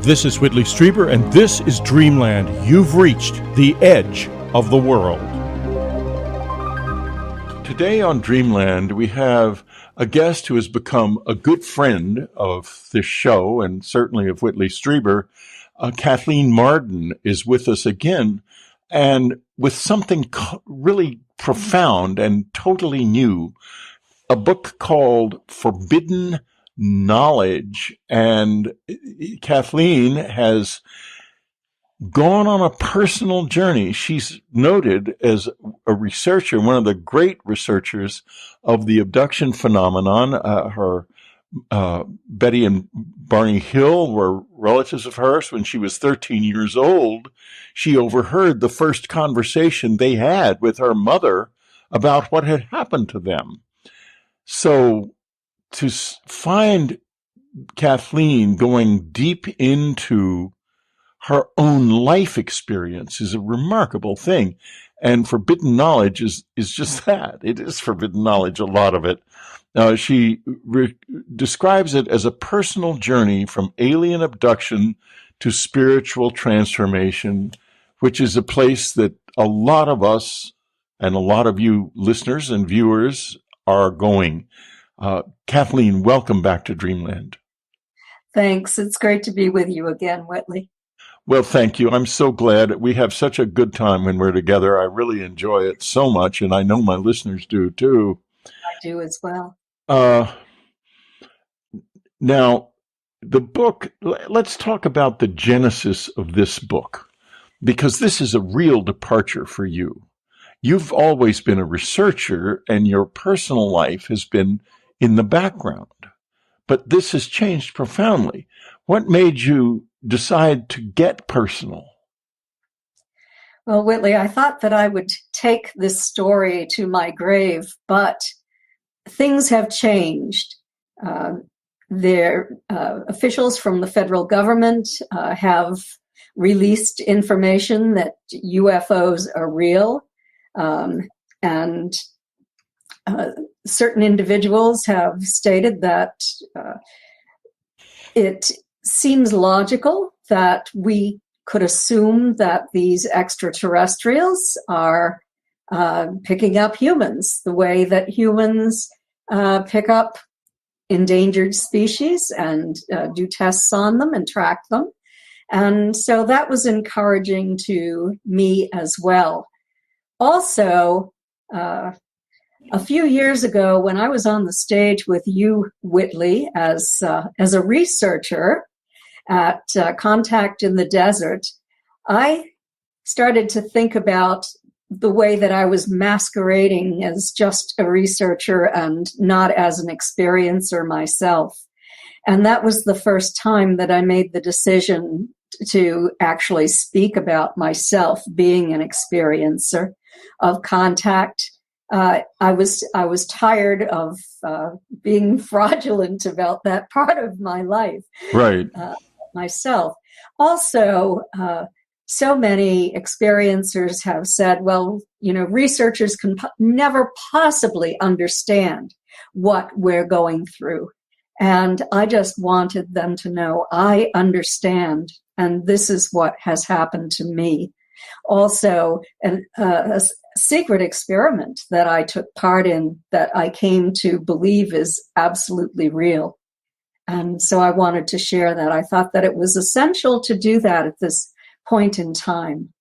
This is Whitley Strieber, and this is Dreamland. You've reached the edge of the world. Today on Dreamland, we have a guest who has become a good friend of this show and certainly of Whitley Strieber. Kathleen Marden is with us again, and with something really profound and totally new, a book called Forbidden Knowledge. And Kathleen has gone on a personal journey. She's noted as a researcher, one of the great researchers of the abduction phenomenon. Her Betty and Barney Hill were relatives of hers. When she was 13 years old, she overheard the first conversation they had with her mother about what had happened to them. So to find Kathleen going deep into her own life experience is a remarkable thing. And forbidden knowledge is just that. It is forbidden knowledge, a lot of it. She describes it as a personal journey from alien abduction to spiritual transformation, which is a place that a lot of us and a lot of you listeners and viewers are going. Kathleen, welcome back to Dreamland. Thanks. It's great to be with you again, Whitley. Well, thank you. I'm so glad. We have such a good time when we're together. I really enjoy it so much, and I know my listeners do too. I do as well. Now, the book, let's talk about the genesis of this book, because this is a real departure for you. You've always been a researcher, and your personal life has been in the background. But this has changed profoundly. What made you decide to get personal? Well, Whitley, I thought that I would take this story to my grave, but things have changed. Officials from the federal government have released information that UFOs are real, and certain individuals have stated that it seems logical that we could assume that these extraterrestrials are picking up humans the way that humans pick up endangered species and do tests on them and track them. And so that was encouraging to me as well. Also, a few years ago, when I was on the stage with you, Whitley, as a researcher at Contact in the Desert, I started to think about the way that I was masquerading as just a researcher and not as an experiencer myself. And that was the first time that I made the decision to actually speak about myself being an experiencer of contact. I was tired of being fraudulent about that part of my life, right? Myself. Also, so many experiencers have said, well, researchers can never possibly understand what we're going through. And I just wanted them to know I understand, and this is what has happened to me. Also, a secret experiment that I took part in that I came to believe is absolutely real. And so I wanted to share that. I thought that it was essential to do that at this point in time.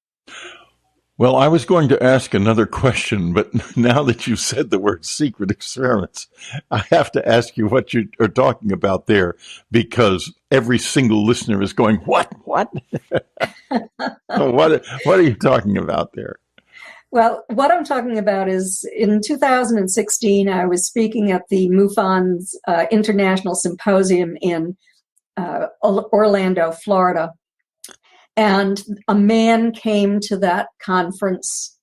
Well, I was going to ask another question, but now that you've said the word secret experiments, I have to ask you what you are talking about there, because every single listener is going, what? What are you talking about there? Well, what I'm talking about is in 2016, I was speaking at the MUFON's International Symposium in Orlando, Florida. And a man came to that conference.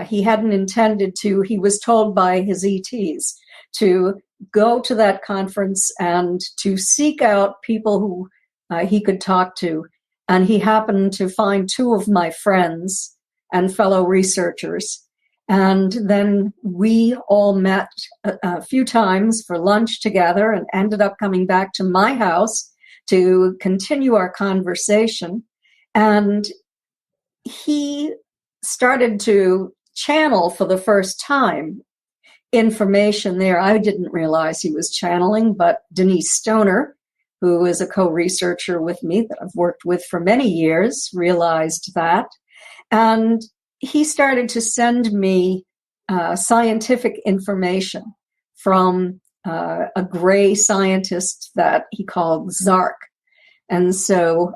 He hadn't intended to. He was told by his ETs to go to that conference and to seek out people who he could talk to. And he happened to find two of my friends and fellow researchers. And then we all met a few times for lunch together and ended up coming back to my house to continue our conversation. And he started to channel for the first time information there. I didn't realize he was channeling, but Denise Stoner, who is a co-researcher with me that I've worked with for many years, realized that. And he started to send me scientific information from a gray scientist that he called Zark. And so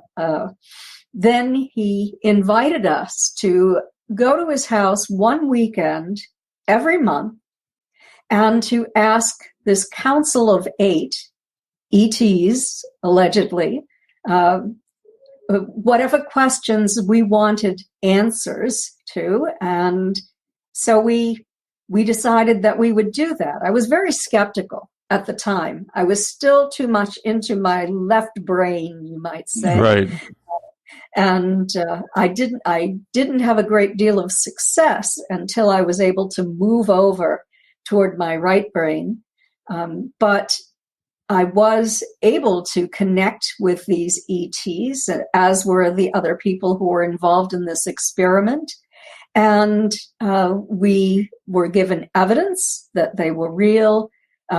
then he invited us to go to his house one weekend every month and to ask this Council of 8 ETs, allegedly, whatever questions we wanted answers to. And so we decided that we would do that. I was very skeptical at the time. I was still too much into my left brain, you might say. Right. And I didn't have a great deal of success until I was able to move over toward my right brain. But I was able to connect with these ETs, as were the other people who were involved in this experiment. And we were given evidence that they were real.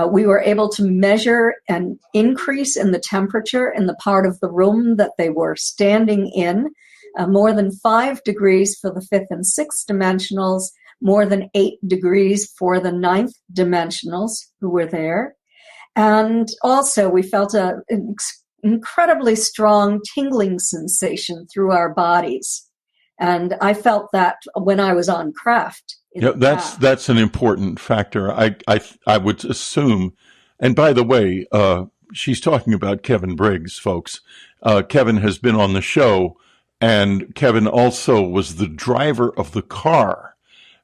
We were able to measure an increase in the temperature in the part of the room that they were standing in, more than 5 degrees for the 5th and 6th dimensionals, more than 8 degrees for the 9th dimensionals who were there. And also we felt an incredibly strong tingling sensation through our bodies. And I felt that when I was on craft. Yeah, that's an important factor. I would assume, and by the way, she's talking about Kevin Briggs, folks. Kevin has been on the show, and Kevin also was the driver of the car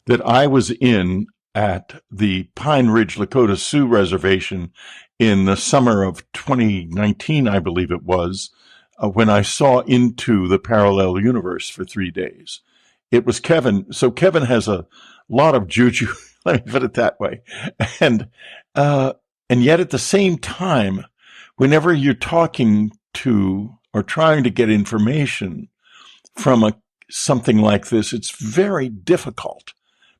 that I was in at the Pine Ridge Lakota Sioux Reservation in the summer of 2019, I believe it was, when I saw into the parallel universe for 3 days. It was Kevin. So Kevin has a lot of juju, let me put it that way. And yet at the same time, whenever you're talking to or trying to get information from something like this, it's very difficult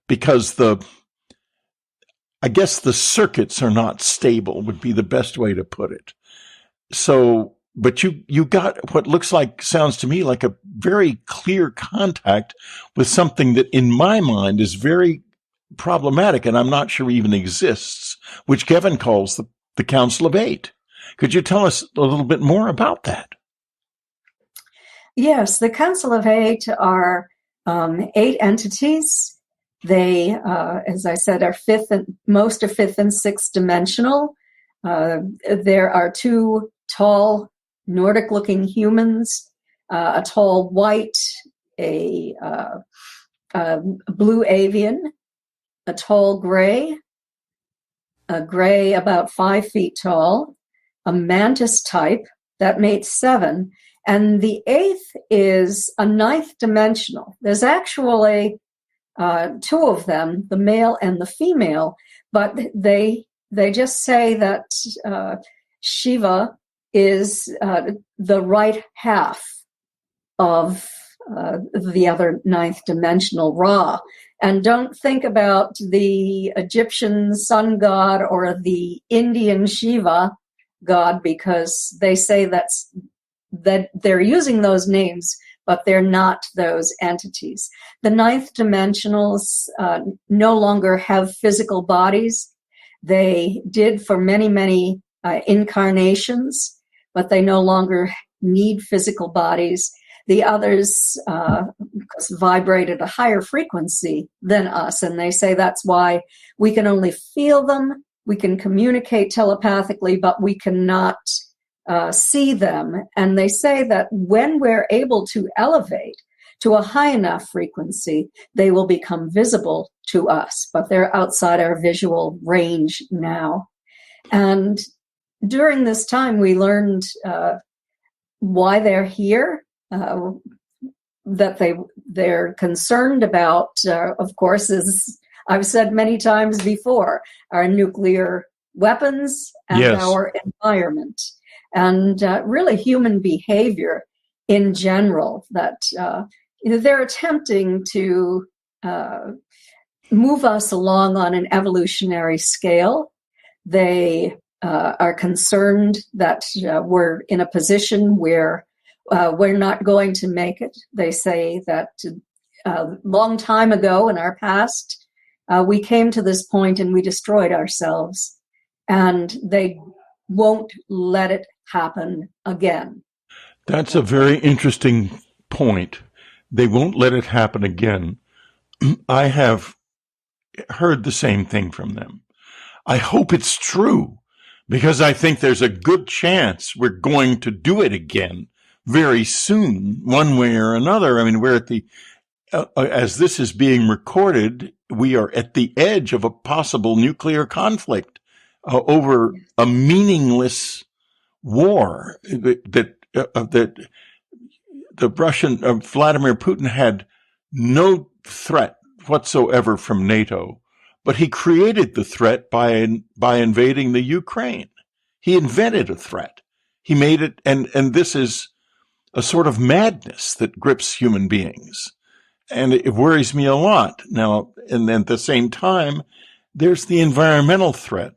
because I guess the circuits are not stable would be the best way to put it. So, but you got what sounds to me like a very clear contact with something that in my mind is very problematic and I'm not sure even exists, which Kevin calls the Council of 8. Could you tell us a little bit more about that? Yes, the Council of 8 are 8 entities. They, as I said, are most are 5th and 6th dimensional. There are 2 tall Nordic-looking humans, a tall white, a blue avian, a tall gray, a gray about 5 feet tall, a mantis type, that makes 7, and the 8th is a 9th dimensional. There's actually 2 of them, the male and the female, but they just say that Shiva is the right half of the other 9th dimensional Ra. And don't think about the Egyptian sun god or the Indian Shiva god, because they say that they're using those names, but they're not those entities. The 9th dimensionals no longer have physical bodies. They did for many, many incarnations, but they no longer need physical bodies. The others vibrate at a higher frequency than us, and they say that's why we can only feel them. We can communicate telepathically, but we cannot see them. And they say that when we're able to elevate to a high enough frequency, they will become visible to us, but they're outside our visual range now. And during this time, we learned why they're here, that they're concerned about, of course, as I've said many times before, our nuclear weapons and yes. our environment. and really human behavior in general, that they're attempting to move us along on an evolutionary scale. They are concerned that we're in a position where we're not going to make it. They say that a long time ago in our past, we came to this point and we destroyed ourselves, and they won't let it happen again. That's a very interesting point. They won't let it happen again. I have heard the same thing from them. I hope it's true, because I think there's a good chance we're going to do it again very soon, one way or another. I mean, we're at the, as this is being recorded, we are at the edge of a possible nuclear conflict over a meaningless war that the Russian Vladimir Putin had no threat whatsoever from NATO, but he created the threat by invading the Ukraine. He invented a threat. He made it, and this is a sort of madness that grips human beings. And it worries me a lot. Now, and then at the same time, there's the environmental threat.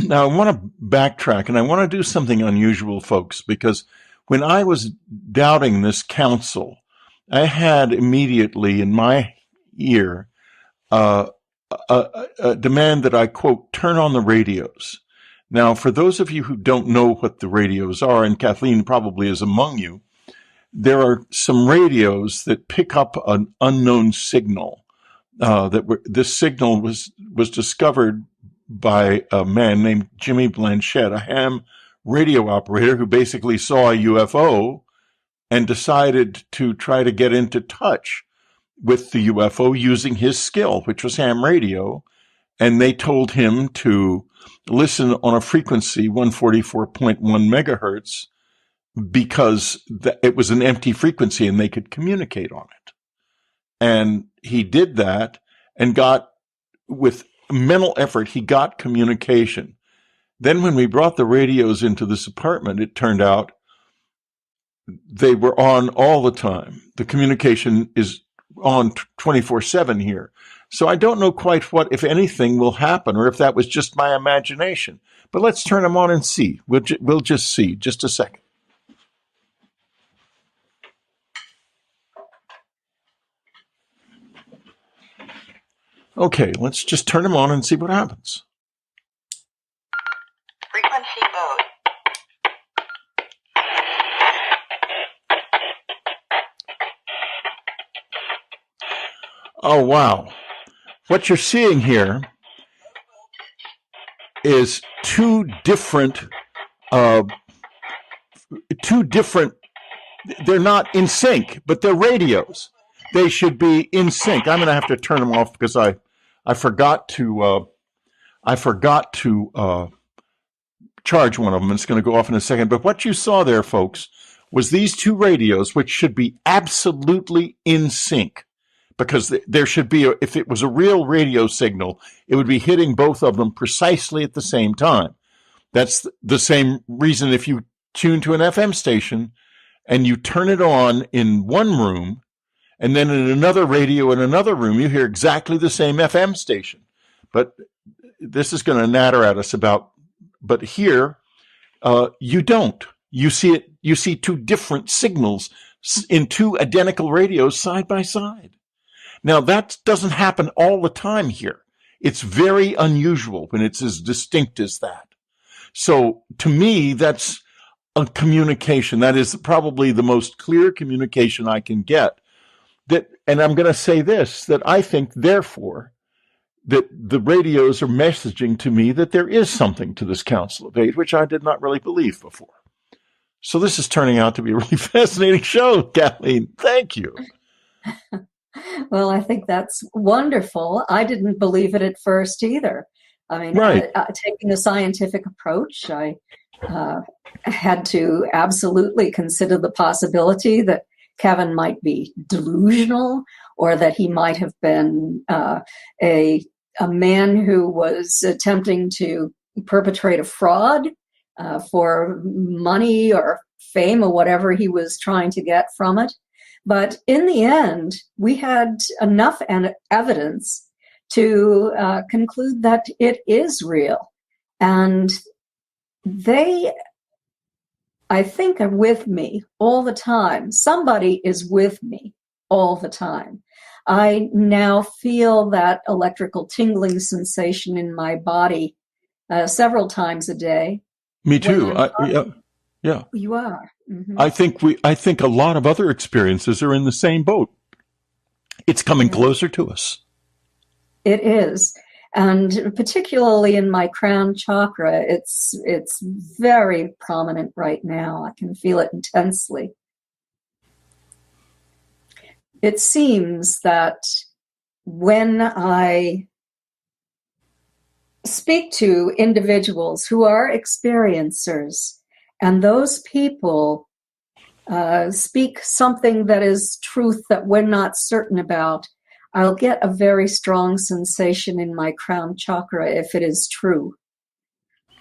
Now, I want to backtrack, and I want to do something unusual, folks, because when I was doubting this council, I had immediately in my ear a demand that I, quote, turn on the radios. Now, for those of you who don't know what the radios are, and Kathleen probably is among you, there are some radios that pick up an unknown signal. This signal was discovered by a man named Jimmy Blanchette, a ham radio operator who basically saw a UFO and decided to try to get into touch with the UFO using his skill, which was ham radio. And they told him to listen on a frequency, 144.1 megahertz, because it was an empty frequency and they could communicate on it. And he did that and got, with mental effort, he got communication. Then when we brought the radios into this apartment, it turned out they were on all the time. The communication is on 24/7 here. So I don't know quite what, if anything, will happen, or if that was just my imagination. But let's turn them on and see. We'll just see. Just a second. Okay, let's just turn them on and see what happens. Frequency mode. Oh, wow. What you're seeing here is two different, they're not in sync, but they're radios. They should be in sync. I'm going to have to turn them off because I forgot to charge one of them. It's going to go off in a second. But what you saw there, folks, was these two radios, which should be absolutely in sync, because there should be, if it was a real radio signal, it would be hitting both of them precisely at the same time. That's the same reason if you tune to an FM station and you turn it on in one room, and then in another radio in another room, you hear exactly the same FM station. But this is going to natter at us about, but here, you don't. You see it. You see two different signals in two identical radios side by side. Now, that doesn't happen all the time here. It's very unusual when it's as distinct as that. So to me, that's a communication. That is probably the most clear communication I can get. And I'm going to say this, that I think, therefore, that the radios are messaging to me that there is something to this Council of Eight, which I did not really believe before. So this is turning out to be a really fascinating show, Kathleen. Thank you. Well, I think that's wonderful. I didn't believe it at first either. I mean, right. Taking a scientific approach, I had to absolutely consider the possibility that Kevin might be delusional, or that he might have been a man who was attempting to perpetrate a fraud for money or fame or whatever he was trying to get from it. But in the end, we had enough evidence to conclude that it is real. And they, I think, are with me all the time. Somebody is with me all the time. I now feel that electrical tingling sensation in my body several times a day. Me too. Yeah. You are. Mm-hmm. I think a lot of other experiences are in the same boat. It's coming closer to us. It is. And particularly in my crown chakra, it's very prominent right now. I can feel it intensely. It seems that when I speak to individuals who are experiencers, and those people speak something that is truth that we're not certain about, I'll get a very strong sensation in my crown chakra if it is true.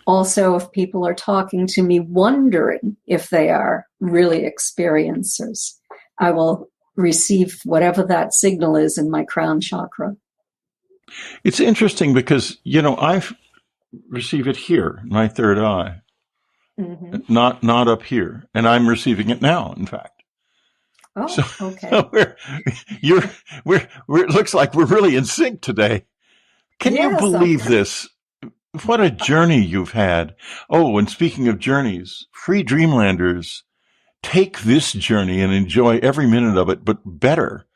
Also, if people are talking to me wondering if they are really experiencers, I will receive whatever that signal is in my crown chakra. It's interesting because, I receive it here, my third eye, not up here. And I'm receiving it now, in fact. Oh, so, okay. So it looks like we're really in sync today. Can you believe this? What a journey you've had. Oh, and speaking of journeys, free Dreamlanders, take this journey and enjoy every minute of it, but better.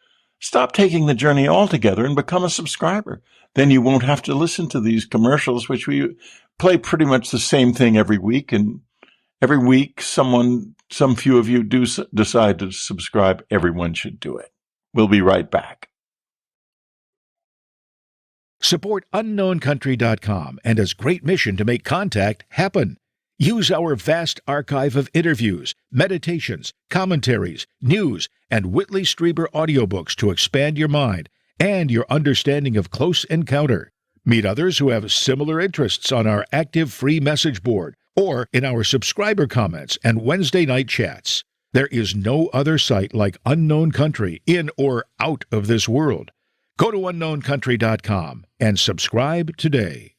Stop taking the journey altogether and become a subscriber. Then you won't have to listen to these commercials, which we play pretty much the same thing every week. And every week, some few of you do decide to subscribe. Everyone should do it. We'll be right back. Support UnknownCountry.com and his great mission to make contact happen. Use our vast archive of interviews, meditations, commentaries, news, and Whitley Strieber audiobooks to expand your mind and your understanding of close encounter. Meet others who have similar interests on our active free message board or in our subscriber comments and Wednesday night chats. There is no other site like Unknown Country in or out of this world. Go to UnknownCountry.com and subscribe today.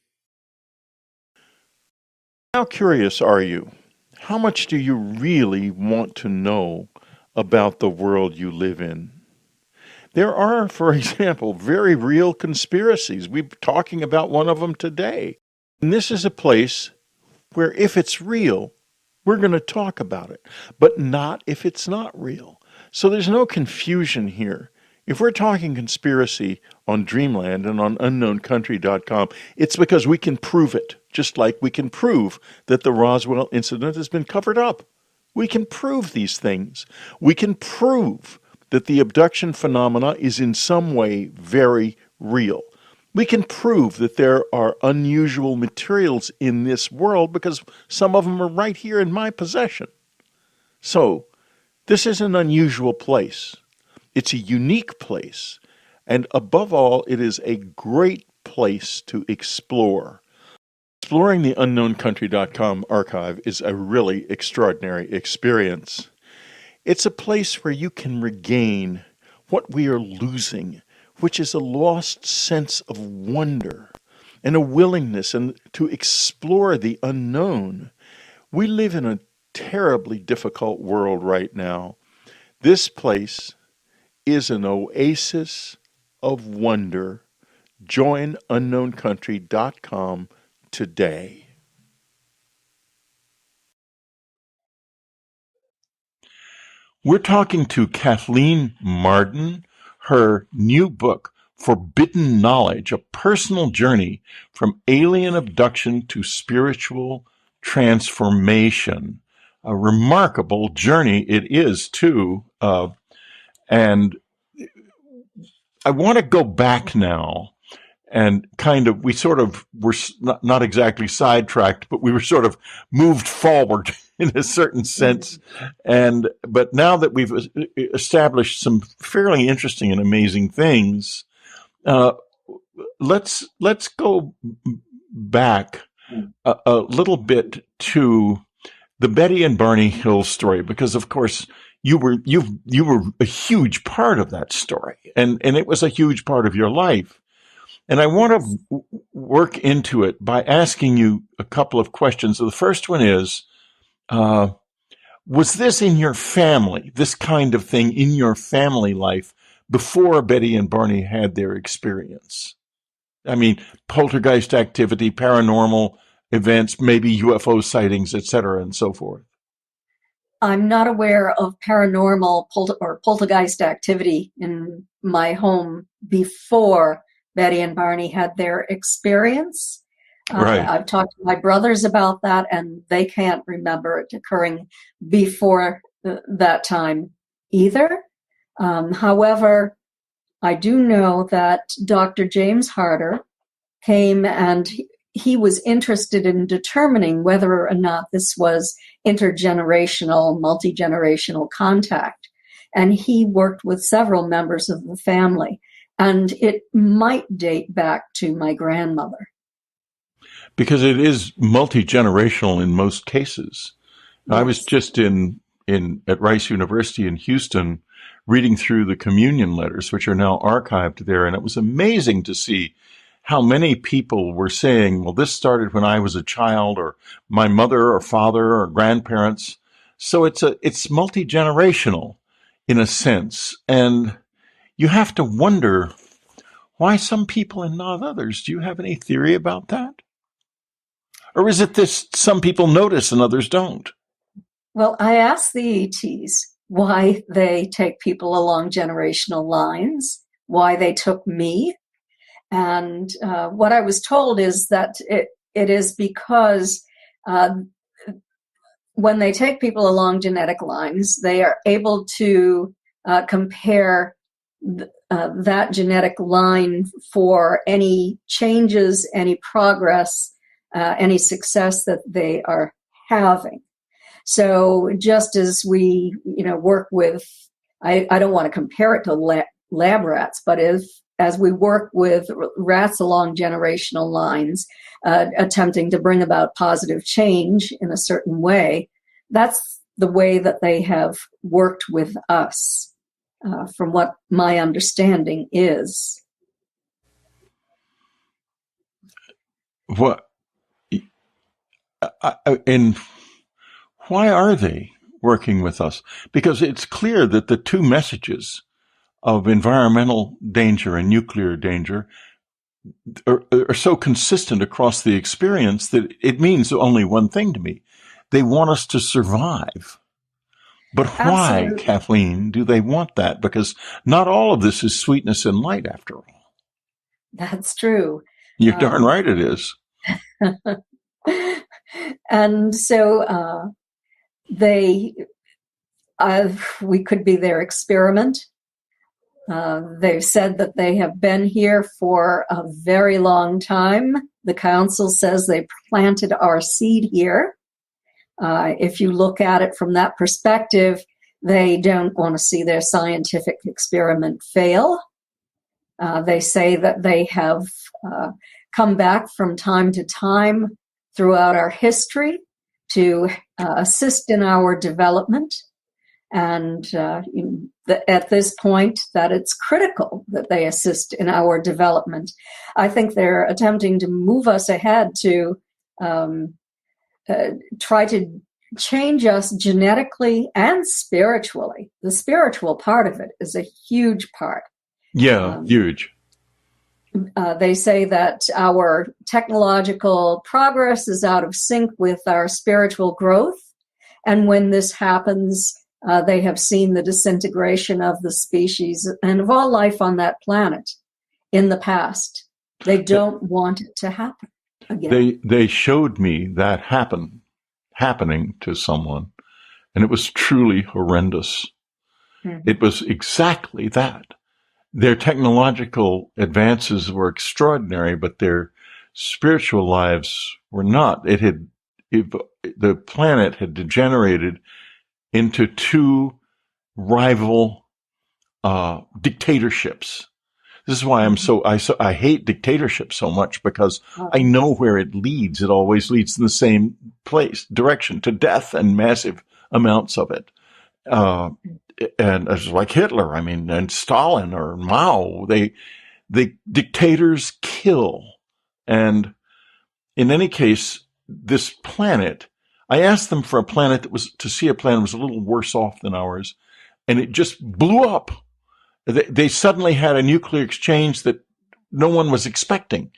How curious are you? How much do you really want to know about the world you live in? There are, for example, very real conspiracies. We're talking about one of them today. And this is a place where if it's real, we're going to talk about it, but not if it's not real. So there's no confusion here. If we're talking conspiracy on Dreamland and on UnknownCountry.com, it's because we can prove it, just like we can prove that the Roswell incident has been covered up. We can prove these things. We can prove that the abduction phenomena is in some way very real. We can prove that there are unusual materials in this world because some of them are right here in my possession. So, this is an unusual place. It's a unique place, and above all, it is a great place to explore. Exploring the UnknownCountry.com archive is a really extraordinary experience. It's a place where you can regain what we are losing, which is a lost sense of wonder and a willingness to explore the unknown. We live in a terribly difficult world right now. This place is an oasis of wonder. Join UnknownCountry.com today. We're talking to Kathleen Marden. Her new book, Forbidden Knowledge, a personal journey from alien abduction to spiritual transformation. A remarkable journey it is, too. And I want to go back now and we sort of were not exactly sidetracked, but we were sort of moved forward in a certain sense. But now that we've established some fairly interesting and amazing things, let's go back a little bit to the Betty and Barney Hill story, because of course you were a huge part of that story, and it was a huge part of your life. And I want to work into it by asking you a couple of questions. So the first one is, was this in your family, this kind of thing in your family life before Betty and Barney had their experience? I mean, poltergeist activity, paranormal events, maybe UFO sightings, etc., and so forth. I'm not aware of paranormal or poltergeist activity in my home before Betty and Barney had their experience. Right. I've talked to my brothers about that, and they can't remember it occurring before that time either. However, I do know that Dr. James Harder came, and he was interested in determining whether or not this was intergenerational, multi-generational contact. And he worked with several members of the family. And it might date back to my grandmother. Because it is multi-generational in most cases. Yes. I was just at Rice University in Houston reading through the communion letters, which are now archived there. And it was amazing to see how many people were saying, well, this started when I was a child, or my mother or father or grandparents. So it's multi-generational in a sense. And you have to wonder why some people and not others. Do you have any theory about that? Or is it this, some people notice and others don't? Well, I asked the ETs why they take people along generational lines, why they took me. And what I was told is that it is because when they take people along genetic lines, they are able to compare that genetic line for any changes, any progress, any success that they are having. So just as we, work with, I don't want to compare it to lab rats, but as we work with rats along generational lines, attempting to bring about positive change in a certain way, that's the way that they have worked with us, from what my understanding is. What? And why are they working with us? Because it's clear that the two messages of environmental danger and nuclear danger are so consistent across the experience that it means only one thing to me. They want us to survive. But why, Absolutely. Kathleen, do they want that? Because not all of this is sweetness and light, after all. That's true. You're darn right it is. And so we could be their experiment. They've said that they have been here for a very long time. The council says they planted our seed here. If you look at it from that perspective, they don't want to see their scientific experiment fail. They say that they have come back from time to time throughout our history to assist in our development. And at this point, that it's critical that they assist in our development. I think they're attempting to move us ahead to try to change us genetically and spiritually. The spiritual part of it is a huge part. Yeah, huge. They say that our technological progress is out of sync with our spiritual growth. And when this happens, they have seen the disintegration of the species and of all life on that planet in the past. They don't want it to happen again. They showed me that happening to someone, and it was truly horrendous. Mm-hmm. It was exactly that. Their technological advances were extraordinary, but their spiritual lives were not. The planet had degenerated into two rival dictatorships. This is why I hate dictatorship so much, because I know where it leads. It always leads in the same direction, to death and massive amounts of it. And it's like Hitler, and Stalin or Mao. The dictators kill. And in any case, this planet, I asked them for a planet that was a little worse off than ours, and it just blew up. They suddenly had a nuclear exchange that no one was expecting.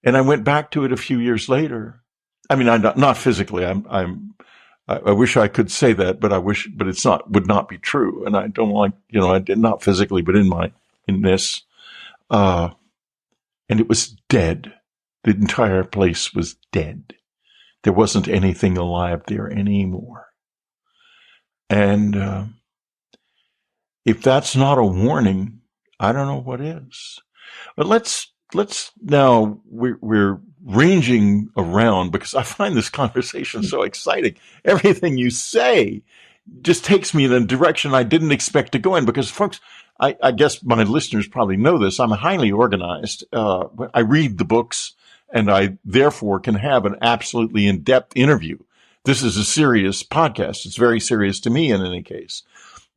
And I went back to it a few years later. I'm not physically. I wish I could say that, but would not be true. And I don't like, I did not physically, but in this, and it was dead. The entire place was dead. There wasn't anything alive there anymore. And, if that's not a warning, I don't know what is. But let's now, we're ranging around, because I find this conversation so exciting. Everything you say just takes me in a direction I didn't expect to go in, because folks, I guess my listeners probably know this. I'm highly organized. I read the books, and I therefore can have an absolutely in-depth interview. This is a serious podcast. It's very serious to me in any case.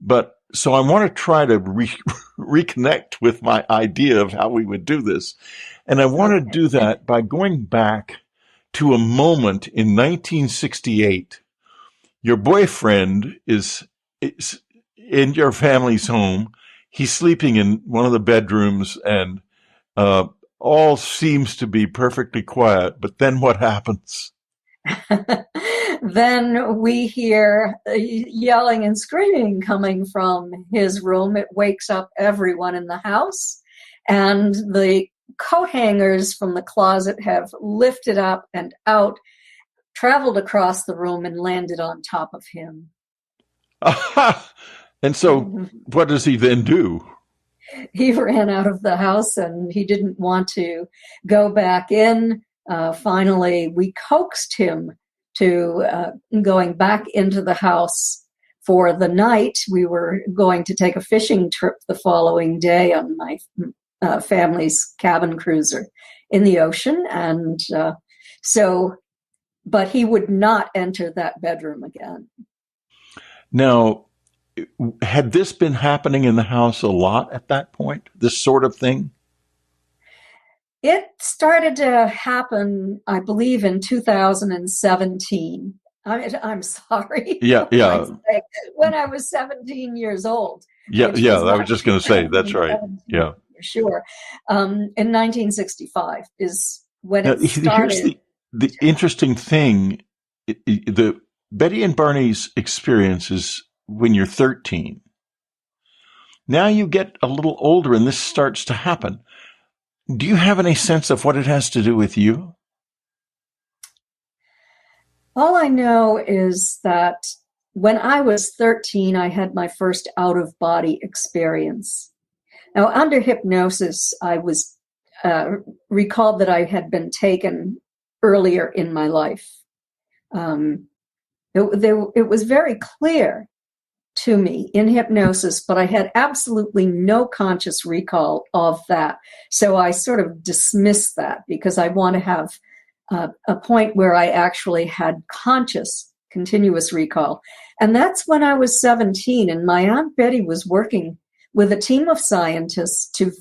But so I want to try to reconnect with my idea of how we would do this. And I want to do that by going back to a moment in 1968. Your boyfriend is in your family's home. He's sleeping in one of the bedrooms, and all seems to be perfectly quiet. But then what happens? Then we hear yelling and screaming coming from his room. It wakes up everyone in the house, and the coat hangers from the closet have lifted up and out, traveled across the room, and landed on top of him. And so what does he then do? He ran out of the house, and he didn't want to go back in. Finally, we coaxed him to going back into the house for the night. We were going to take a fishing trip the following day on my family's cabin cruiser in the ocean. And but he would not enter that bedroom again. Now, had this been happening in the house a lot at that point, this sort of thing? It started to happen, I believe, in 2017. I'm sorry. Yeah. When I was 17 years old. Yeah. I was just going to say, that's right. Yeah. Sure. In 1965 is when it started. Here's the interesting thing. The Betty and Barney's experience is when you're 13. Now you get a little older, and this starts to happen. Do you have any sense of what it has to do with you? All I know is that when I was 13, I had my first out-of-body experience. Now, under hypnosis, I was recalled that I had been taken earlier in my life. It was very clear to me in hypnosis, but I had absolutely no conscious recall of that. So I sort of dismissed that, because I want to have a point where I actually had conscious, continuous recall. And that's when I was 17, and my Aunt Betty was working with a team of scientists to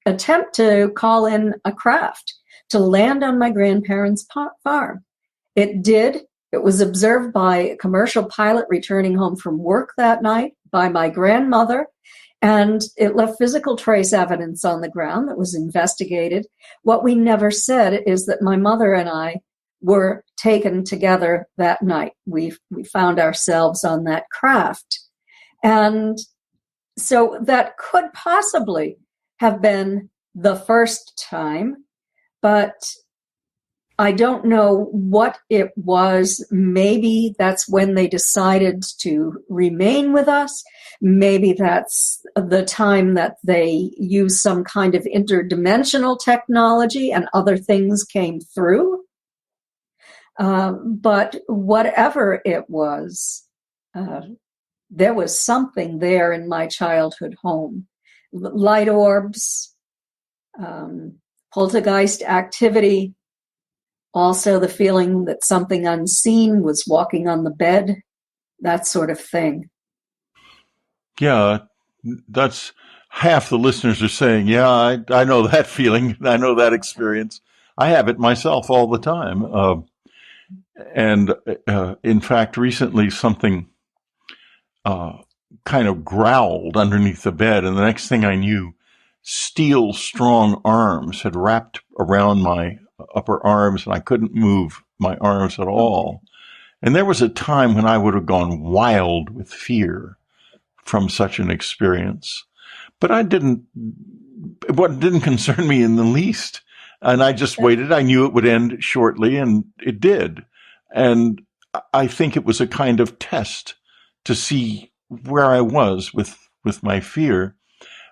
attempt to call in a craft to land on my grandparents' farm. It did. It was observed by a commercial pilot returning home from work that night, by my grandmother, and it left physical trace evidence on the ground that was investigated. What we never said is that my mother and I were taken together that night. We found ourselves on that craft. And so that could possibly have been the first time, but I don't know what it was. Maybe that's when they decided to remain with us. Maybe that's the time that they used some kind of interdimensional technology and other things came through. But whatever it was, there was something there in my childhood home. Light orbs, poltergeist activity, also the feeling that something unseen was walking on the bed, that sort of thing. Yeah, that's half the listeners are saying, yeah, I know that feeling. I know that experience. I have it myself all the time. And in fact, recently something kind of growled underneath the bed. And the next thing I knew, steel strong arms had wrapped around my upper arms, and I couldn't move my arms at all. And there was a time when I would have gone wild with fear from such an experience. But it didn't concern me in the least. And I just waited. I knew it would end shortly, and it did. And I think it was a kind of test to see where I was with my fear.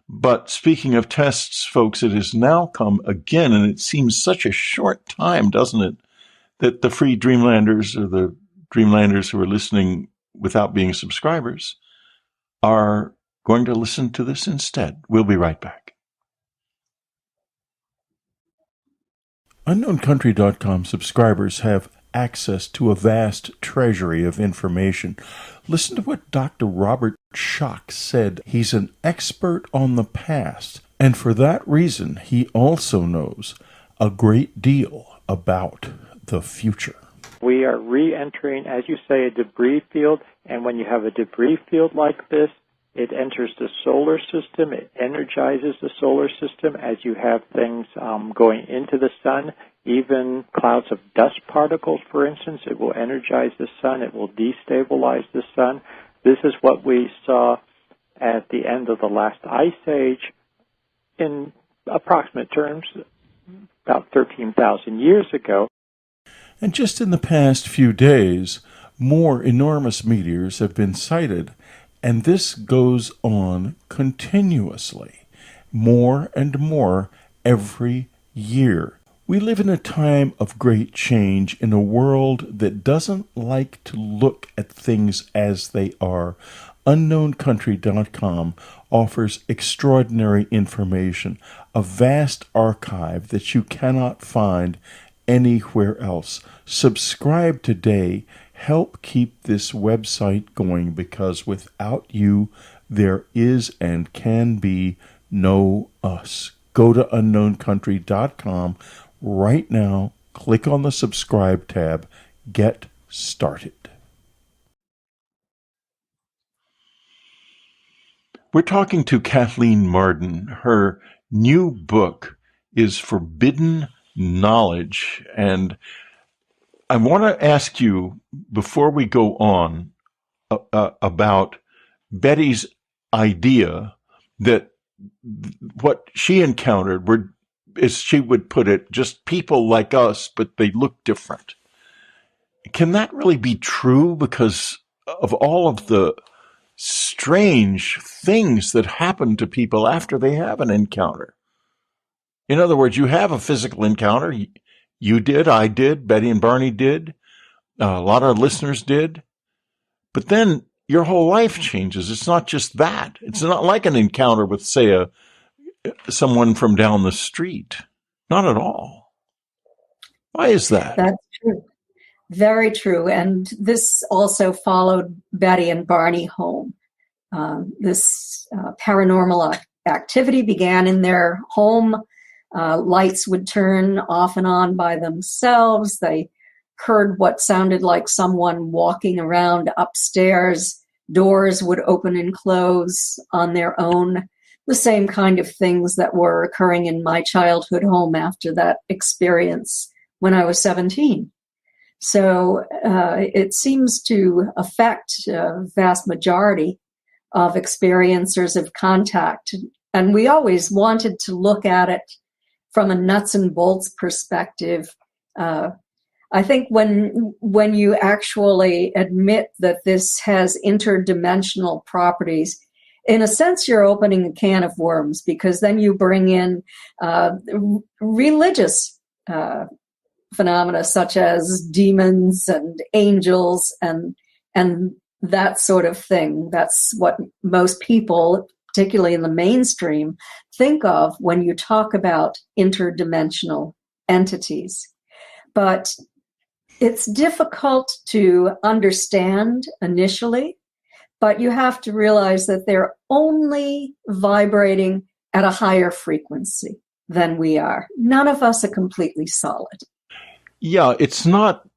But speaking of tests, folks, it has now come again, and it seems such a short time, doesn't it, that the free Dreamlanders, or the Dreamlanders who are listening without being subscribers, are going to listen to this instead. We'll be right back. UnknownCountry.com subscribers have access to a vast treasury of information. Listen to what Dr. Robert Schock said. He's an expert on the past, and for that reason, he also knows a great deal about the future. We are re-entering, as you say, a debris field, and when you have a debris field like this, it enters the solar system, it energizes the solar system as you have things going into the sun, even clouds of dust particles, for instance. It will energize the sun, it will destabilize the sun. This is what we saw at the end of the last ice age in approximate terms, about 13,000 years ago. And just in the past few days, more enormous meteors have been sighted, and this goes on continuously, more and more every year. We live in a time of great change in a world that doesn't like to look at things as they are. UnknownCountry.com offers extraordinary information, a vast archive that you cannot find anywhere else. Subscribe today. Help keep this website going, because without you, there is and can be no us. Go to UnknownCountry.com right now. Click on the subscribe tab. Get started. We're talking to Kathleen Marden. Her new book is Forbidden Knowledge, and I want to ask you, before we go on, about Betty's idea that what she encountered were, as she would put it, just people like us, but they look different. Can that really be true because of all of the strange things that happen to people after they have an encounter? In other words, you have a physical encounter. You did, I did, Betty and Barney did, a lot of listeners did. But then your whole life changes. It's not just that. It's not like an encounter with, say, someone from down the street. Not at all. Why is that? That's true. Very true. And this also followed Betty and Barney home. This paranormal activity began in their home. Lights would turn off and on by themselves. They heard what sounded like someone walking around upstairs. Doors would open and close on their own. The same kind of things that were occurring in my childhood home after that experience when I was 17. So it seems to affect a vast majority of experiencers of contact. And we always wanted to look at it from a nuts and bolts perspective. I think when you actually admit that this has interdimensional properties, in a sense, you're opening a can of worms, because then you bring in religious phenomena such as demons and angels and that sort of thing. That's what most people particularly in the mainstream, think of when you talk about interdimensional entities. But it's difficult to understand initially, but you have to realize that they're only vibrating at a higher frequency than we are. None of us are completely solid. Yeah, it's not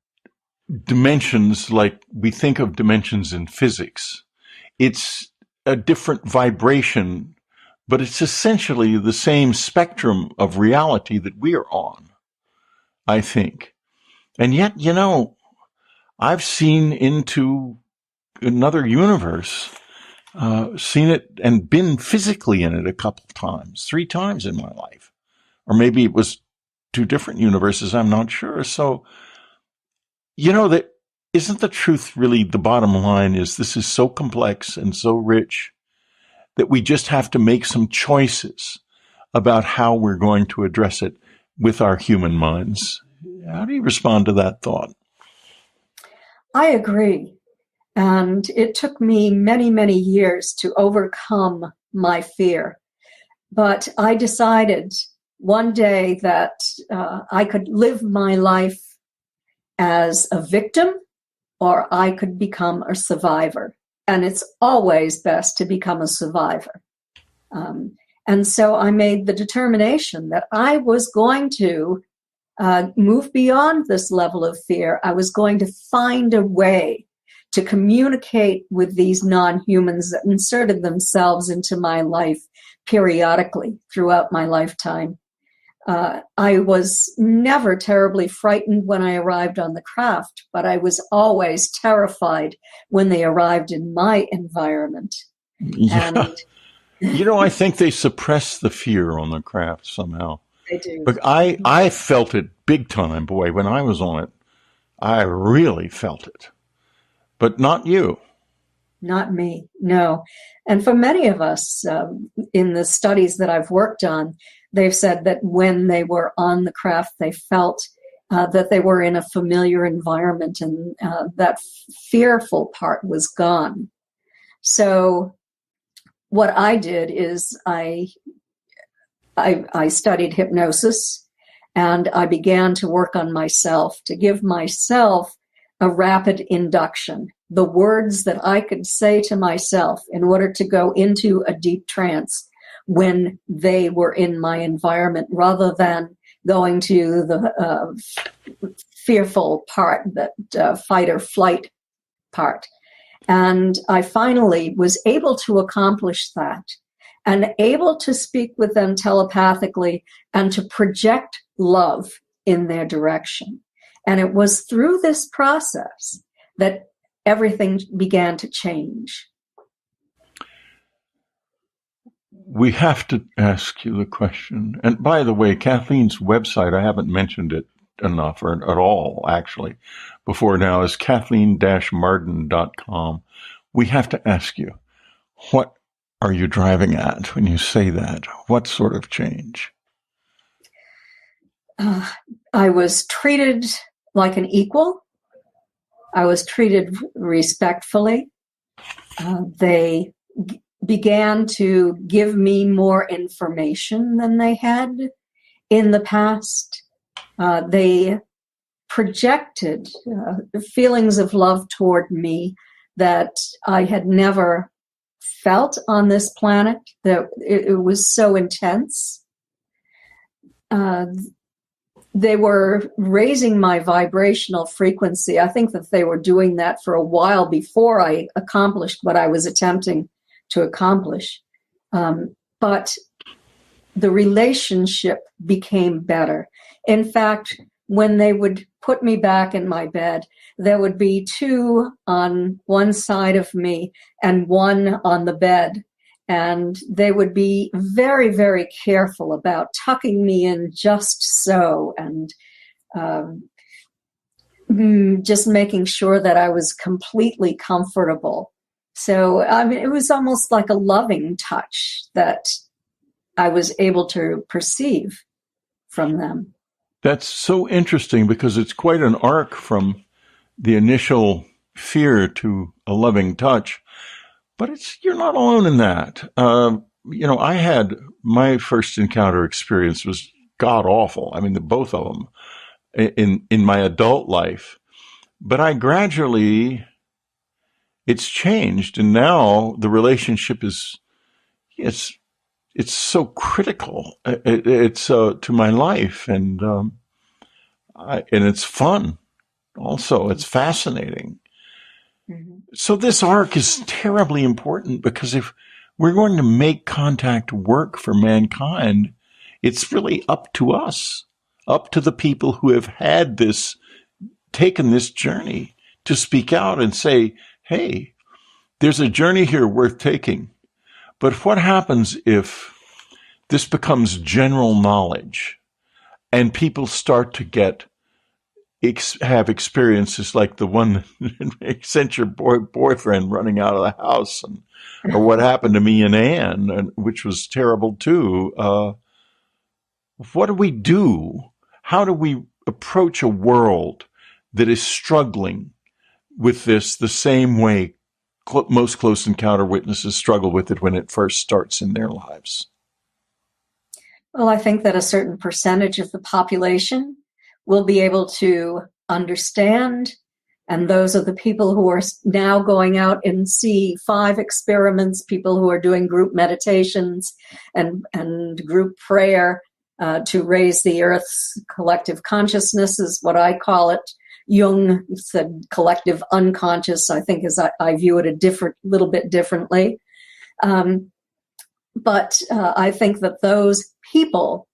dimensions like we think of dimensions in physics. It's a different vibration, but it's essentially the same spectrum of reality that we are on, I think. And yet, I've seen into another universe, seen it and been physically in it a couple times, 3 times in my life. Or maybe it was 2 different universes, I'm not sure. So, that isn't the truth really, the bottom line is this is so complex and so rich that we just have to make some choices about how we're going to address it with our human minds. How do you respond to that thought? I agree. And it took me many, many years to overcome my fear. But I decided one day that I could live my life as a victim or I could become a survivor. And it's always best to become a survivor. And so I made the determination that I was going to move beyond this level of fear. I was going to find a way to communicate with these non-humans that inserted themselves into my life periodically throughout my lifetime. I was never terribly frightened when I arrived on the craft, but I was always terrified when they arrived in my environment. Yeah. And I think they suppress the fear on the craft somehow. they do. But I felt it big time, boy, when I was on it. I really felt it. But not you. Not me, no. And for many of us, in the studies that I've worked on, they've said that when they were on the craft, they felt that they were in a familiar environment and that fearful part was gone. So what I did is I studied hypnosis and I began to work on myself to give myself a rapid induction. The words that I could say to myself in order to go into a deep trance when they were in my environment, rather than going to the fearful part, that fight or flight part. And I finally was able to accomplish that and able to speak with them telepathically and to project love in their direction. And it was through this process that everything began to change. We have to ask you the question. And by the way, Kathleen's website, I haven't mentioned it enough or at all, actually, before now, is Kathleen-Marden.com. We have to ask you, what are you driving at when you say that? What sort of change? I was treated like an equal. I was treated respectfully. They began to give me more information than they had in the past. They projected feelings of love toward me that I had never felt on this planet. That it was so intense. They were raising my vibrational frequency. I think that they were doing that for a while before I accomplished what I was attempting to accomplish. But the relationship became better. In fact, when they would put me back in my bed, there would be 2 on one side of me and 1 on the bed. And they would be very, very careful about tucking me in just so and just making sure that I was completely comfortable. So, I mean, it was almost like a loving touch that I was able to perceive from them. That's so interesting because it's quite an arc from the initial fear to a loving touch. But you're not alone in that. I had my first encounter experience was god awful. I mean, both of them in my adult life. But it's changed, and now the relationship it's so critical. It's to my life, and it's fun. Also, it's fascinating. Mm-hmm. So this arc is terribly important, because if we're going to make contact work for mankind, it's really up to us, up to the people who have taken this journey, to speak out and say, hey, there's a journey here worth taking. But what happens if this becomes general knowledge and people start to have experiences like the one that sent your boyfriend running out of the house, or what happened to me and Anne, which was terrible too. What do we do? How do we approach a world that is struggling with this the same way most close encounter witnesses struggle with it when it first starts in their lives? Well, I think that a certain percentage of the population will be able to understand, and those are the people who are now going out and see 5 experiments, people who are doing group meditations and group prayer to raise the Earth's collective consciousness, is what I call it. Jung said collective unconscious. I think I view it a little bit differently. But I think that those people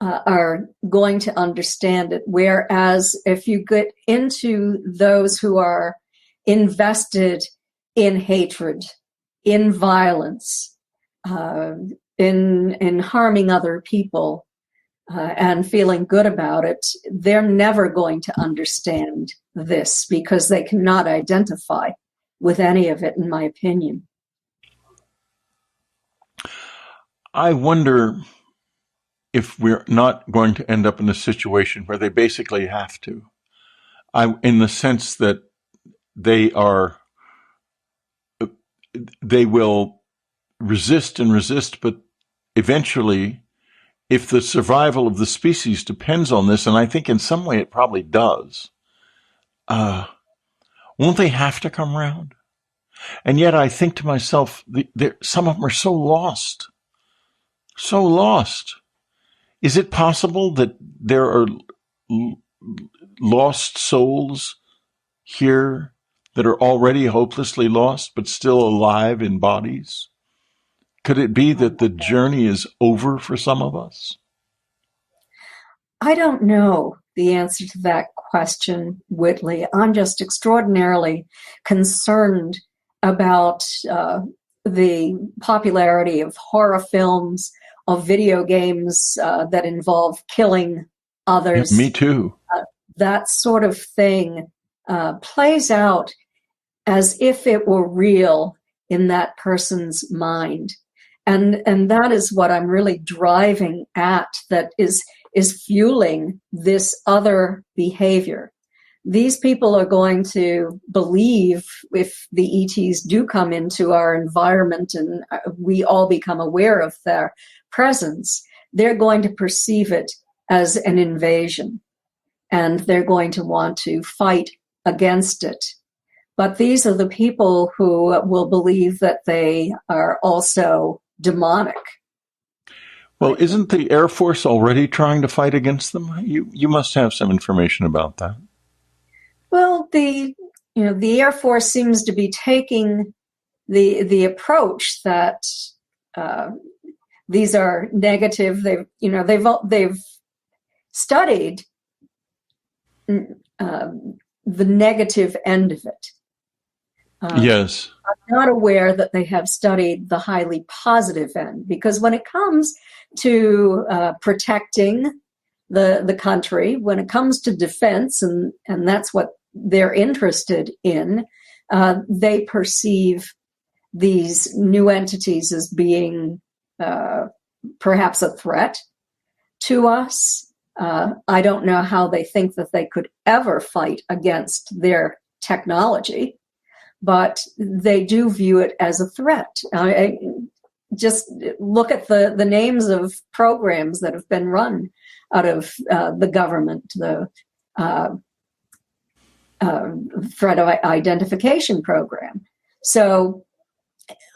are going to understand it. Whereas if you get into those who are invested in hatred, in violence, in harming other people, and feeling good about it, they're never going to understand this, because they cannot identify with any of it, in my opinion. I wonder if we're not going to end up in a situation where they basically have to, in the sense that they will resist and resist, but eventually, if the survival of the species depends on this, and I think in some way it probably does, won't they have to come around? And yet I think to myself, some of them are so lost. So lost. Is it possible that there are lost souls here that are already hopelessly lost, but still alive in bodies? Could it be that the journey is over for some of us? I don't know the answer to that question, Whitley. I'm just extraordinarily concerned about the popularity of horror films, of video games that involve killing others. Yeah, me too. That sort of thing plays out as if it were real in that person's mind. And that is what I'm really driving at, that is fueling this other behavior. These people are going to believe, if the ETs do come into our environment and we all become aware of their presence, they're going to perceive it as an invasion, and they're going to want to fight against it. But these are the people who will believe that they are also demonic. Well, isn't the Air Force already trying to fight against them? You must have some information about that. Well, the Air Force seems to be taking the approach that these are negative. They've studied the negative end of it. Yes. I'm not aware that they have studied the highly positive end, because when it comes to protecting the country, when it comes to defense, and that's what they're interested in, they perceive these new entities as being perhaps a threat to us. I don't know how they think that they could ever fight against their technology. but they do view it as a threat. Just look at the names of programs that have been run out of the government, the threat identification program. So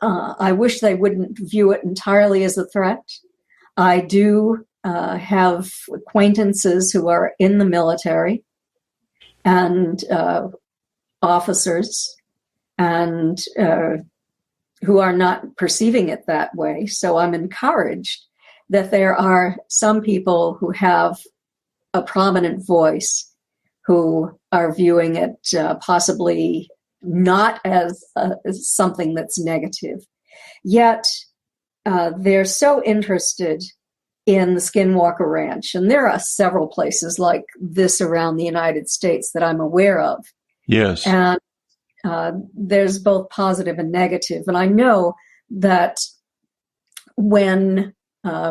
I wish they wouldn't view it entirely as a threat. I do have acquaintances who are in the military and officers and who are not perceiving it that way. So I'm encouraged that there are some people who have a prominent voice who are viewing it possibly not as something that's negative. Yet they're so interested in the Skinwalker Ranch. And there are several places like this around the United States that I'm aware of. Yes. And there's both positive and negative. And I know that when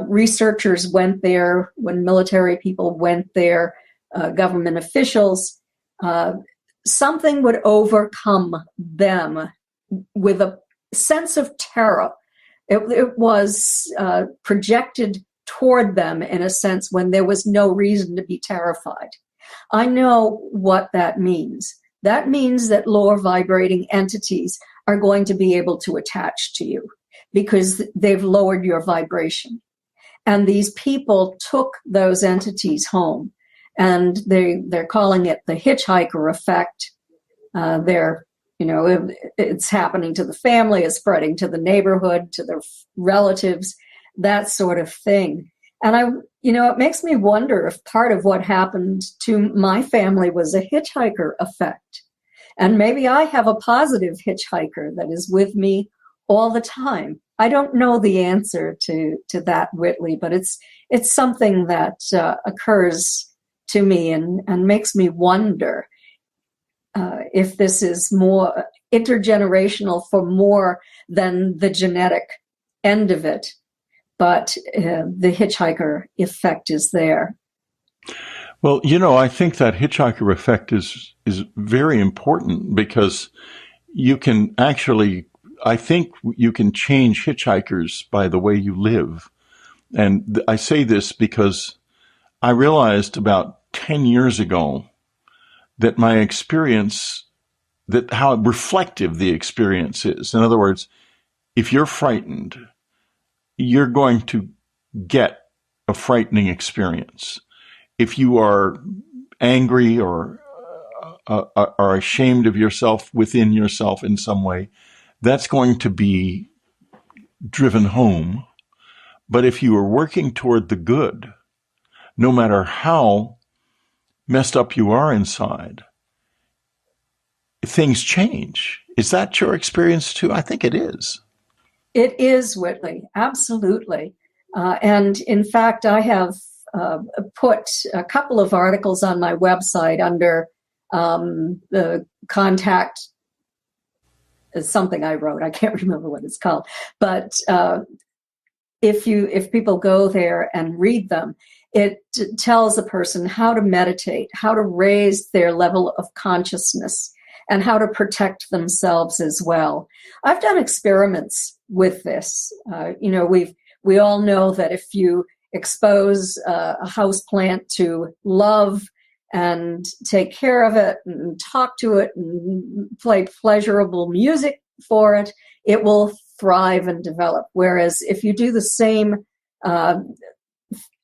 researchers went there, when military people went there, government officials, something would overcome them with a sense of terror. It was projected toward them in a sense when there was no reason to be terrified. I know what that means. That means that lower vibrating entities are going to be able to attach to you because they've lowered your vibration. And these people took those entities home, and they're calling it the hitchhiker effect. It's happening to the family, it's spreading to the neighborhood, to their relatives, that sort of thing. And it makes me wonder if part of what happened to my family was a hitchhiker effect. And maybe I have a positive hitchhiker that is with me all the time. I don't know the answer to that, Whitley, but it's something that occurs to me and makes me wonder if this is more intergenerational for more than the genetic end of it. But the hitchhiker effect is there. Well, I think that hitchhiker effect is very important because you can actually, I think you can change hitchhikers by the way you live. And I say this because I realized about 10 years ago that my experience, that how reflective the experience is. In other words, if you're frightened, you're going to get a frightening experience. If you are angry or are ashamed of yourself within yourself in some way, that's going to be driven home. But if you are working toward the good, no matter how messed up you are inside, things change. Is that your experience too? I think it is. It is, Whitley, absolutely. And in fact, I have put a couple of articles on my website under the contact, something I wrote. I can't remember what it's called. But if people go there and read them, it tells a person how to meditate, how to raise their level of consciousness, and how to protect themselves as well. I've done experiments with this. We all know that if you expose a house plant to love and take care of it and talk to it and play pleasurable music for it, it will thrive and develop. Whereas if you do the same,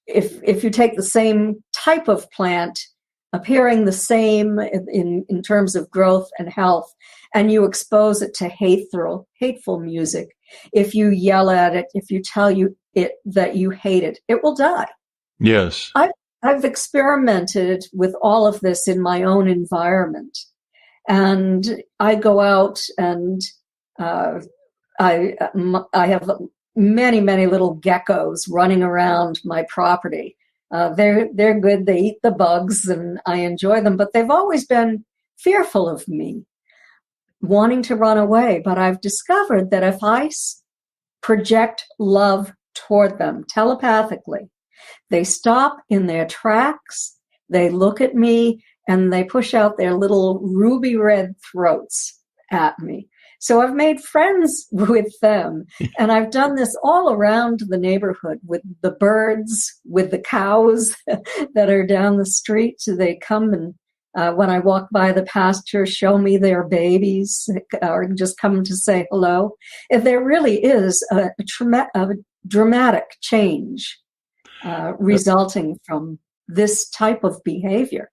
if you take the same type of plant, appearing the same in terms of growth and health, and you expose it to hateful music, if you yell at it, if you tell it that you hate it, it will die. Yes. I've experimented with all of this in my own environment. And I go out and I have many, many little geckos running around my property. They're good. They eat the bugs and I enjoy them, but they've always been fearful of me, wanting to run away. But I've discovered that if I project love toward them telepathically, they stop in their tracks, they look at me, and they push out their little ruby red throats. at me. So I've made friends with them. And I've done this all around the neighborhood with the birds, with the cows that are down the street. So they come and when I walk by the pasture, show me their babies or just come to say hello. If there really is a dramatic change resulting from this type of behavior.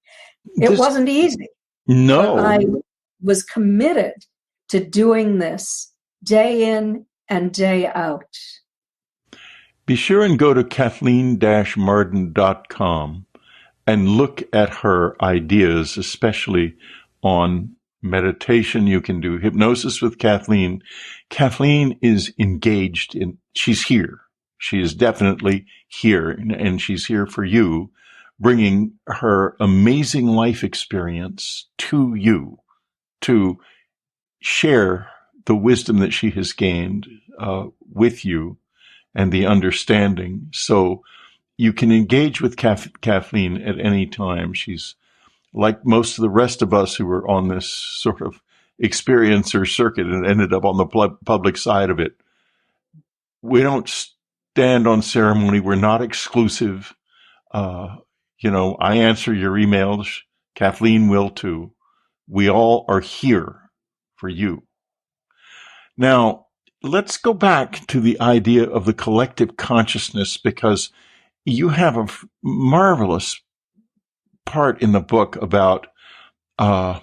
It wasn't easy. No. But I was committed to doing this day in and day out. Be sure and go to Kathleen-Marden.com and look at her ideas, especially on meditation. You can do hypnosis with Kathleen. Kathleen is engaged she's here. She is definitely here, and she's here for you, bringing her amazing life experience to you to share the wisdom that she has gained with you and the understanding. So you can engage with Kathleen at any time. She's like most of the rest of us who were on this sort of experiencer circuit and ended up on the public side of it. We don't stand on ceremony. We're not exclusive. I answer your emails. Kathleen will too. We all are here for you. Now, let's go back to the idea of the collective consciousness, because you have a marvelous part in the book about the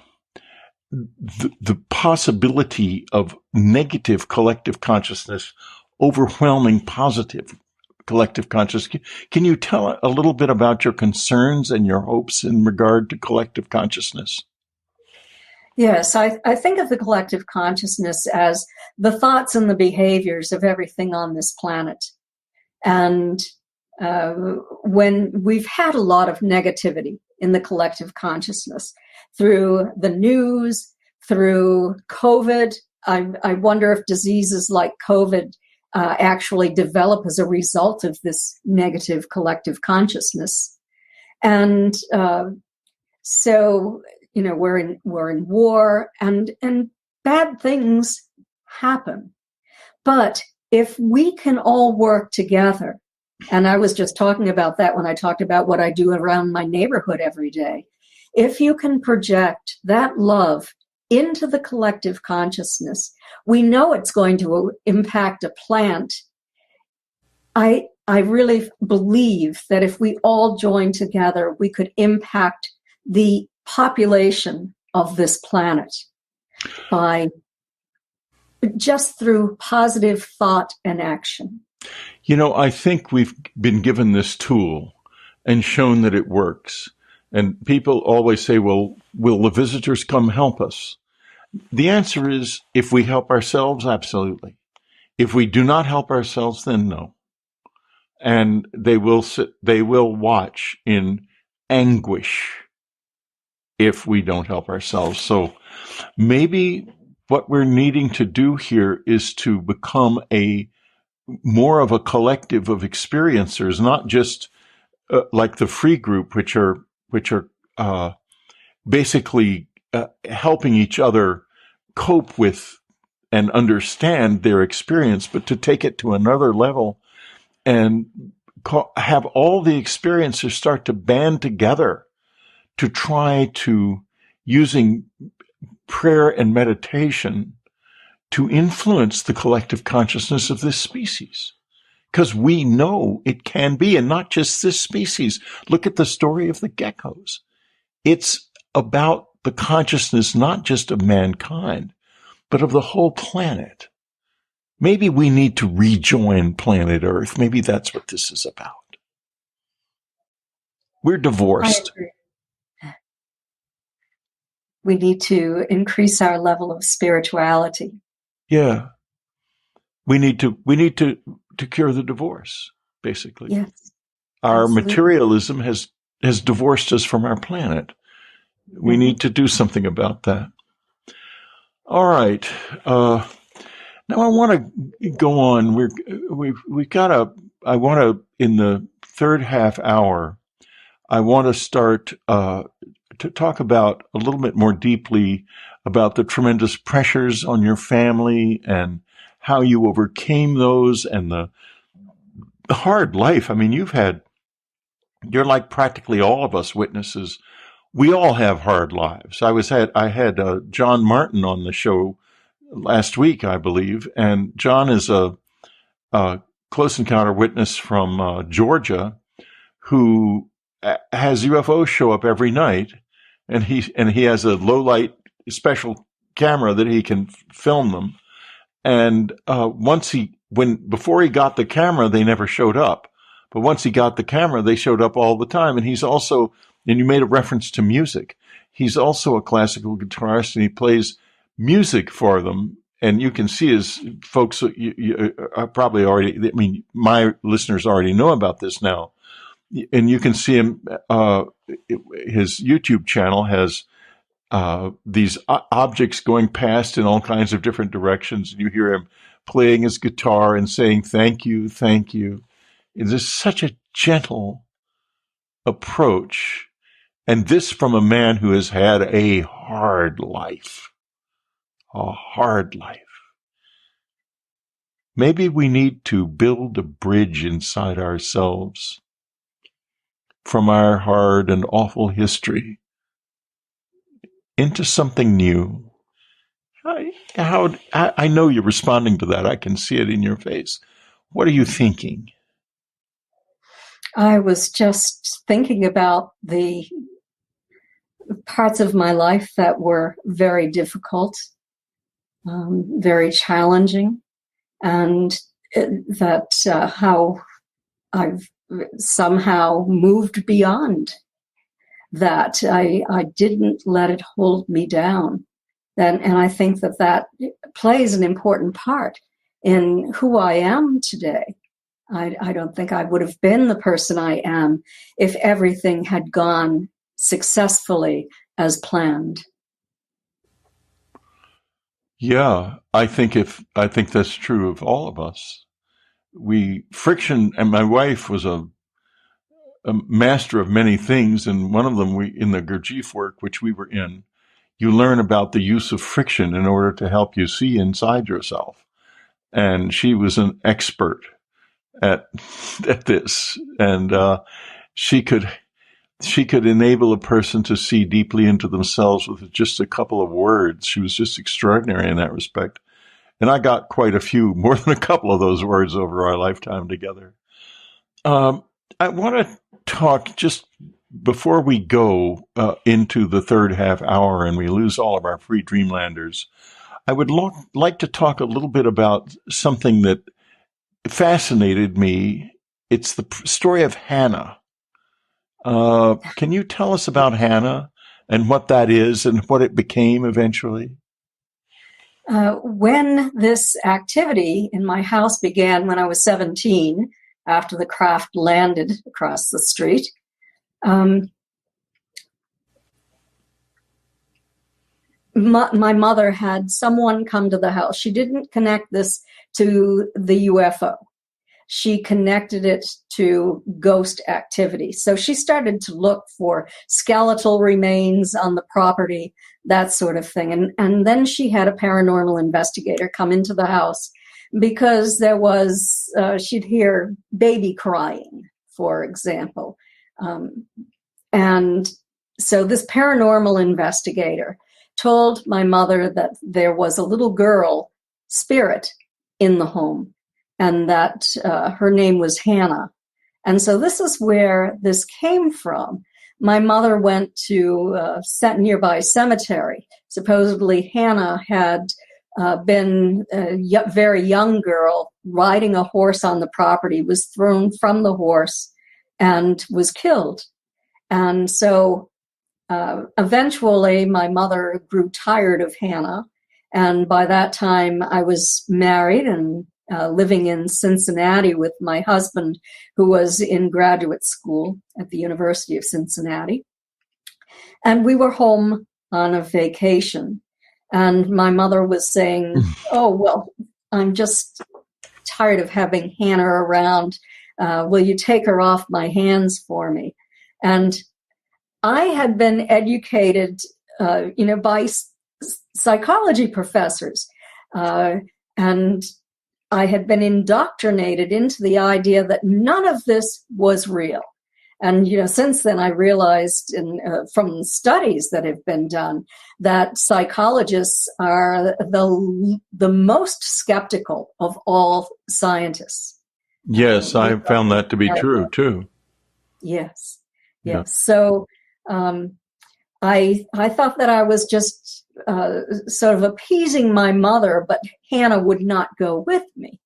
possibility of negative collective consciousness overwhelming positive collective consciousness. Can you tell a little bit about your concerns and your hopes in regard to collective consciousness? Yes, I think of the collective consciousness as the thoughts and the behaviors of everything on this planet. And when we've had a lot of negativity in the collective consciousness through the news, through COVID, I wonder if diseases like COVID actually develop as a result of this negative collective consciousness. And so, we're in war, and bad things happen. But if we can all work together, and I was just talking about that when I talked about what I do around my neighborhood every day, if you can project that love into the collective consciousness, we know it's going to impact a plant. I really believe that if we all join together, we could impact the population of this planet by just through positive thought and action. I think we've been given this tool and shown that it works. And people always say, well, will the visitors come help us? The answer is, if we help ourselves, absolutely. If we do not help ourselves, then no. And they will watch in anguish if we don't help ourselves. So maybe what we're needing to do here is to become more of a collective of experiencers, not just like the free group, which are basically helping each other cope with and understand their experience, but to take it to another level and have all the experiencers start to band together to try to, using prayer and meditation, to influence the collective consciousness of this species. Because we know it can be, and not just this species. Look at the story of the geckos. It's about the consciousness not just of mankind, but of the whole planet. Maybe we need to rejoin planet Earth. Maybe that's what this is about. We're divorced. I agree. We need to increase our level of spirituality. Yeah. We need to cure the divorce, basically. Yes. Our Absolutely. materialism has divorced us from our planet. We need to do something about that. All right. Now I want to go on. I want to, in the third half hour, I want to start to talk about a little bit more deeply about the tremendous pressures on your family and how you overcame those and the hard life. I mean, you're like practically all of us witnesses. We all have hard lives. I had John Martin on the show last week, I believe, and John is a close encounter witness from Georgia who has UFOs show up every night, and he has a low light special camera that he can film them. And before he got the camera, they never showed up. But once he got the camera, they showed up all the time. And he's also, and you made a reference to music. He's also a classical guitarist, and he plays music for them. And you can see his folks, you probably already, I mean, my listeners already know about this now. And you can see him, his YouTube channel has these objects going past in all kinds of different directions. And you hear him playing his guitar and saying, "Thank you, thank you." It is such a gentle approach. And this from a man who has had a hard life. A hard life. Maybe we need to build a bridge inside ourselves from our hard and awful history into something new. I know you're responding to that. I can see it in your face. What are you thinking? I was just thinking about the parts of my life that were very difficult, very challenging, and how I've somehow moved beyond that. I didn't let it hold me down. And I think that plays an important part in who I am today. I don't think I would have been the person I am if everything had gone successfully as planned. Yeah, I think that's true of all of us. Friction, and my wife was a master of many things, and one of them, in the Gurdjieff work, which we were in, you learn about the use of friction in order to help you see inside yourself. And she was an expert at this, and she could enable a person to see deeply into themselves with just a couple of words. She was just extraordinary in that respect. And I got quite a few, more than a couple of those words over our lifetime together. I want to talk just before we go into the third half hour and we lose all of our free Dreamlanders. I would like to talk a little bit about something that fascinated me. It's the story of Hannah. Can you tell us about Hannah and what that is and what it became eventually? When this activity in my house began when I was 17, after the craft landed across the street, my mother had someone come to the house. She didn't connect this to the UFO. She connected it to ghost activity. So she started to look for skeletal remains on the property, that sort of thing. And then she had a paranormal investigator come into the house because there was, she'd hear baby crying, for example. And so this paranormal investigator told my mother that there was a little girl spirit in the home, and that her name was Hannah. And so this is where this came from. My mother went to a nearby cemetery. Supposedly Hannah had been a very young girl riding a horse on the property, was thrown from the horse and was killed. And so eventually my mother grew tired of Hannah. And by that time I was married and living in Cincinnati with my husband, who was in graduate school at the University of Cincinnati. And we were home on a vacation. And my mother was saying, "Oh, well, I'm just tired of having Hannah around. Will you take her off my hands for me?" And I had been educated, by psychology professors. And I had been indoctrinated into the idea that none of this was real. And, since then I realized from studies that have been done that psychologists are the most skeptical of all scientists. Yes, I found that to be true too. Yes. Yeah. So I thought that I was just sort of appeasing my mother, but Hannah would not go with me.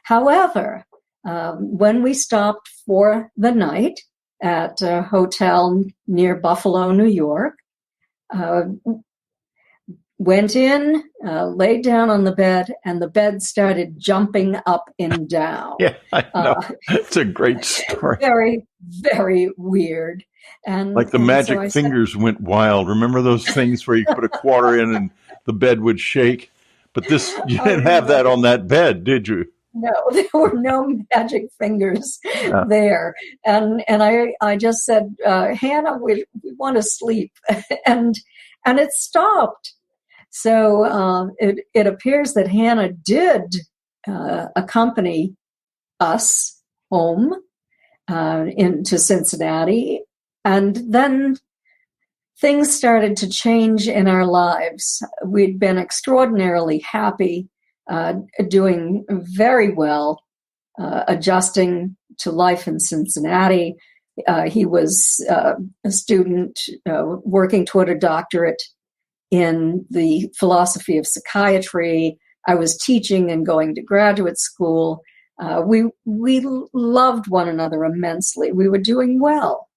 However, when we stopped for the night at a hotel near Buffalo, New York, went in, laid down on the bed, and the bed started jumping up and down. Yeah, I know. It's a great story. Very, very weird. And like the magic fingers went wild. Remember those things where you put a quarter in and the bed would shake? But you didn't have that on that bed, did you? No, there were no magic fingers there. And I just said, Hannah, we want to sleep. and it stopped. So it appears that Hannah did accompany us home into Cincinnati. And then things started to change in our lives. We'd been extraordinarily happy, doing very well, adjusting to life in Cincinnati. He was a student working toward a doctorate in the philosophy of psychiatry. I was teaching and going to graduate school. We loved one another immensely. We were doing well.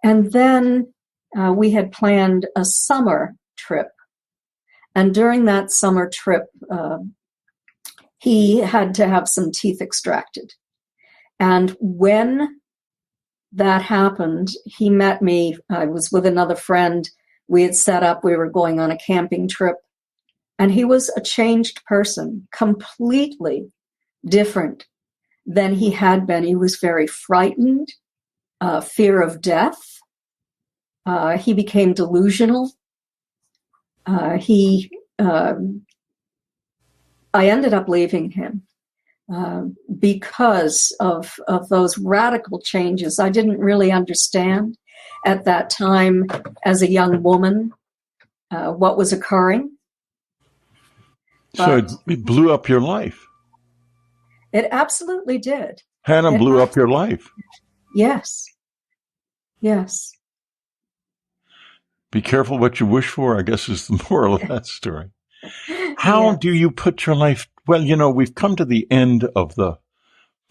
And then we had planned a summer trip. And during that summer trip, he had to have some teeth extracted. And when that happened, he met me. I was with another friend. We had set up, we were going on a camping trip. And he was a changed person, completely different than he had been. He was very frightened, fear of death. He became delusional. I ended up leaving him because of those radical changes. I didn't really understand at that time as a young woman what was occurring. So it blew up your life. It absolutely did. Hannah blew up your life. Yes. Yes. Be careful what you wish for, I guess, is the moral of that story. How do you put your life? Well, we've come to the end of the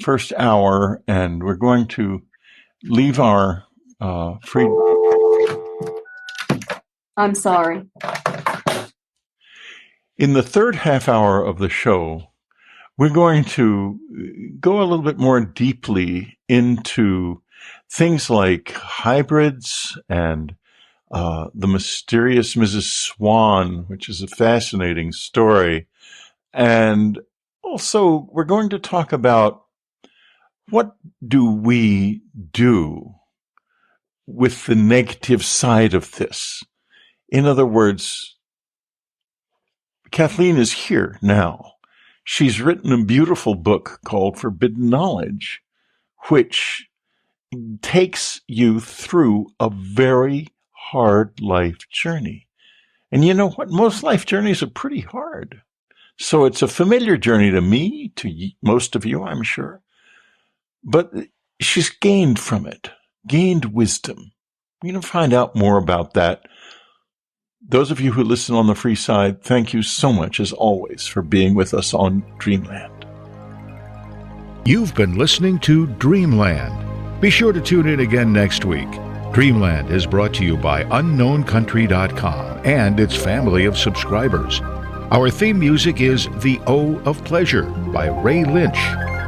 first hour, and we're going to leave our free. I'm sorry. In the third half hour of the show, we're going to go a little bit more deeply into things like hybrids and the mysterious Mrs. Swan, which is a fascinating story. And also, we're going to talk about what do we do with the negative side of this. In other words, Kathleen is here now. She's written a beautiful book called Forbidden Knowledge, which takes you through a very hard life journey. And you know what? Most life journeys are pretty hard. So it's a familiar journey to me, to most of you, I'm sure. But she's gained from it, gained wisdom. We're going to find out more about that. Those of you who listen on the free side, thank you so much, as always, for being with us on Dreamland. You've been listening to Dreamland. Be sure to tune in again next week. Dreamland is brought to you by UnknownCountry.com and its family of subscribers. Our theme music is The O of Pleasure by Ray Lynch.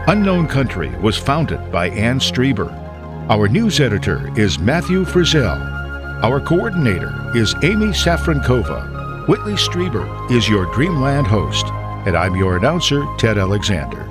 Unknown Country was founded by Ann Strieber. Our news editor is Matthew Frizzell. Our coordinator is Amy Safrankova. Whitley Strieber is your Dreamland host, and I'm your announcer, Ted Alexander.